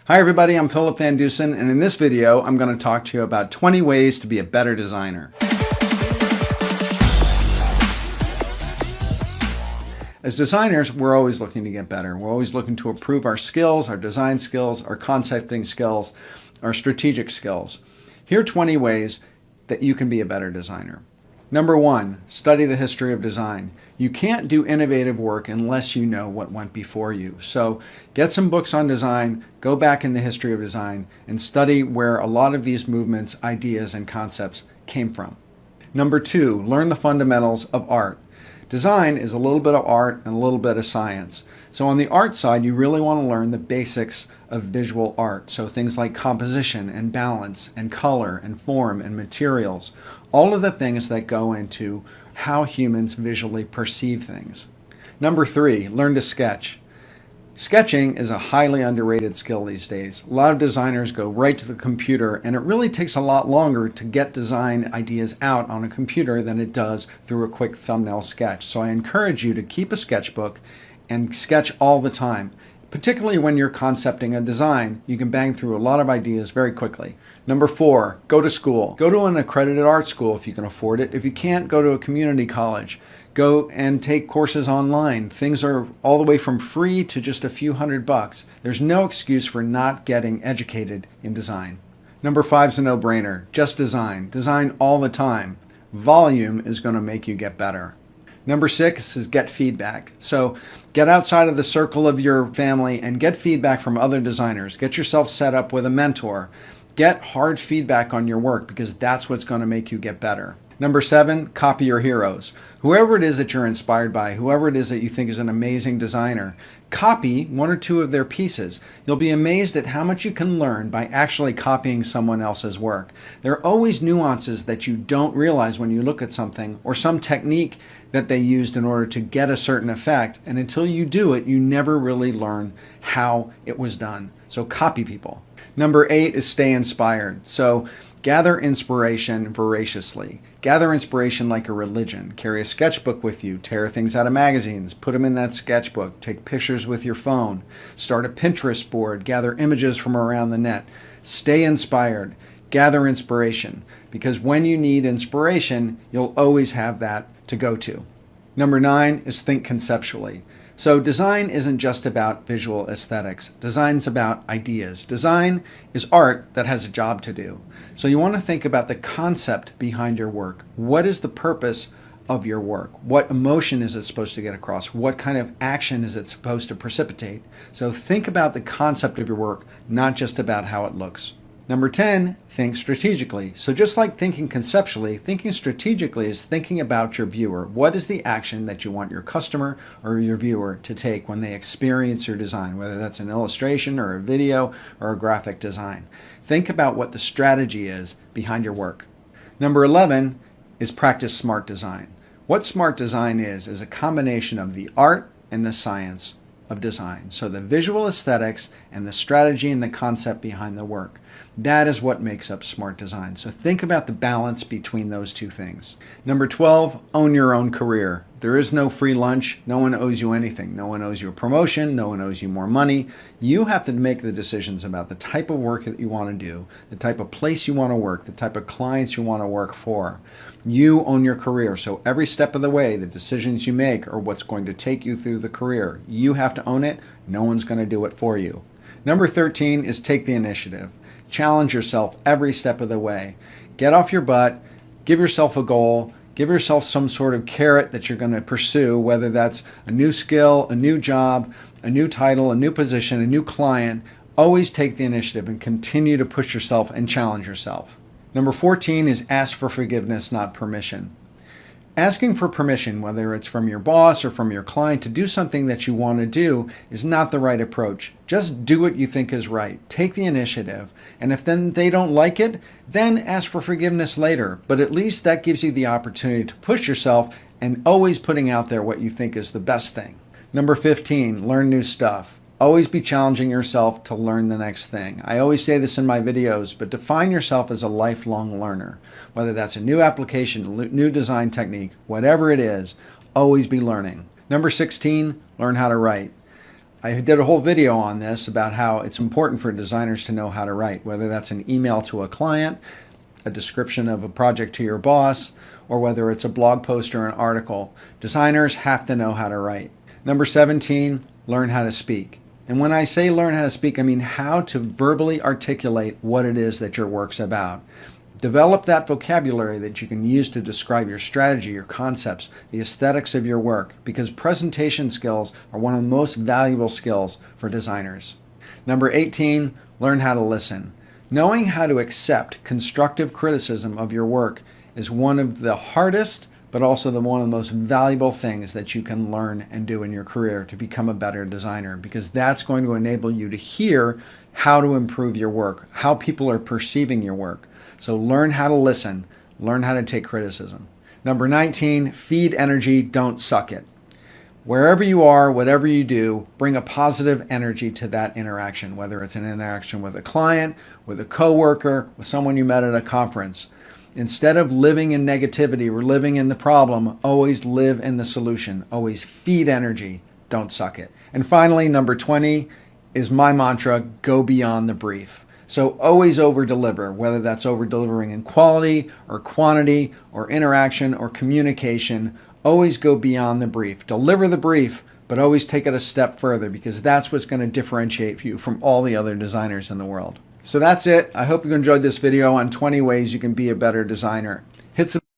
Hi everybody, I'm Philip Van Dusen, and in this video I'm going to talk to you about 20 ways to be a better designer. As designers, we're always looking to get better. We're always looking to improve our skills, our design skills, our concepting skills, our strategic skills. Here are 20 ways that you can be a better designer. Number 1, study the history of design. You can't do innovative work unless you know what went before you. So get some books on design, go back in the history of design, and study where a lot of these movements, ideas, and concepts came from. Number 2, learn the fundamentals of art. Design is a little bit of art and a little bit of science. So on the art side, you really want to learn the basics of visual art. So things like composition and balance and color and form and materials. All of the things that go into how humans visually perceive things. Number 3, learn to sketch. Sketching is a highly underrated skill these days. A lot of designers go right to the computer, and it really takes a lot longer to get design ideas out on a computer than it does through a quick thumbnail sketch. So I encourage you to keep a sketchbook and sketch all the time. Particularly when you're concepting a design, you can bang through a lot of ideas very quickly. Number 4, go to school. Go to an accredited art school if you can afford it. If you can't, go to a community college. Go and take courses online. Things are all the way from free to just a few $100. There's no excuse for not getting educated in design. Number 5 is a no-brainer. Just design. Design all the time. Volume is going to make you get better. Number 6 is get feedback. So get outside of the circle of your family and get feedback from other designers. Get yourself set up with a mentor. Get hard feedback on your work because that's what's going to make you get better. Number 7, copy your heroes. Whoever it is that you're inspired by, whoever it is that you think is an amazing designer, copy 1 or 2 of their pieces. You'll be amazed at how much you can learn by actually copying someone else's work. There are always nuances that you don't realize when you look at something, or some technique that they used in order to get a certain effect, and until you do it, you never really learn how it was done. So copy people. Number 8 is stay inspired. So gather inspiration voraciously. Gather inspiration like a religion. Carry a sketchbook with you. Tear things out of magazines. Put them in that sketchbook. Take pictures with your phone. Start a Pinterest board. Gather images from around the net. Stay inspired. Gather inspiration. Because when you need inspiration, you'll always have that to go to. Number 9 is think conceptually. So design isn't just about visual aesthetics. Design's about ideas. Design is art that has a job to do. So you want to think about the concept behind your work. What is the purpose of your work? What emotion is it supposed to get across? What kind of action is it supposed to precipitate? So think about the concept of your work, not just about how it looks. Number 10, think strategically. So just like thinking conceptually, thinking strategically is thinking about your viewer. What is the action that you want your customer or your viewer to take when they experience your design, whether that's an illustration or a video or a graphic design? Think about what the strategy is behind your work. Number 11 is practice smart design. What smart design is a combination of the art and the science of design. So the visual aesthetics and the strategy and the concept behind the work. That is what makes up smart design. So think about the balance between those two things. Number 12, own your own career. There is no free lunch. No one owes you anything. No one owes you a promotion. No one owes you more money. You have to make the decisions about the type of work that you want to do, the type of place you want to work, the type of clients you want to work for. You own your career. So every step of the way, the decisions you make are what's going to take you through the career. You have to own it. No one's going to do it for you. Number 13 is take the initiative. Challenge yourself every step of the way. Get off your butt, give yourself a goal, give yourself some sort of carrot that you're going to pursue, whether that's a new skill, a new job, a new title, a new position, a new client. Always take the initiative and continue to push yourself and challenge yourself. Number 14 is ask for forgiveness, not permission. Asking for permission, whether it's from your boss or from your client, to do something that you want to do is not the right approach. Just do what you think is right. Take the initiative. And if then they don't like it, then ask for forgiveness later. But at least that gives you the opportunity to push yourself and always putting out there what you think is the best thing. Number 15, learn new stuff. Always be challenging yourself to learn the next thing. I always say this in my videos, but define yourself as a lifelong learner. Whether that's a new application, a new design technique, whatever it is, always be learning. Number 16, learn how to write. I did a whole video on this about how it's important for designers to know how to write, whether that's an email to a client, a description of a project to your boss, or whether it's a blog post or an article. Designers have to know how to write. Number 17, learn how to speak. And when I say learn how to speak, I mean how to verbally articulate what it is that your work's about. Develop that vocabulary that you can use to describe your strategy, your concepts, the aesthetics of your work, because presentation skills are one of the most valuable skills for designers. Number 18, learn how to listen. Knowing how to accept constructive criticism of your work is one of the hardest, but also one of the most valuable things that you can learn and do in your career to become a better designer, because that's going to enable you to hear how to improve your work, how people are perceiving your work. So learn how to listen, learn how to take criticism. Number 19, feed energy, don't suck it. Wherever you are, whatever you do, bring a positive energy to that interaction, whether it's an interaction with a client, with a coworker, with someone you met at a conference. Instead of living in negativity or living in the problem, always live in the solution. Always feed energy, don't suck it. And finally, number 20 is my mantra, go beyond the brief. So always over-deliver, whether that's over-delivering in quality or quantity or interaction or communication. Always go beyond the brief. Deliver the brief, but always take it a step further, because that's what's going to differentiate you from all the other designers in the world. So that's it. I hope you enjoyed this video on 20 ways you can be a better designer. Hit subscribe.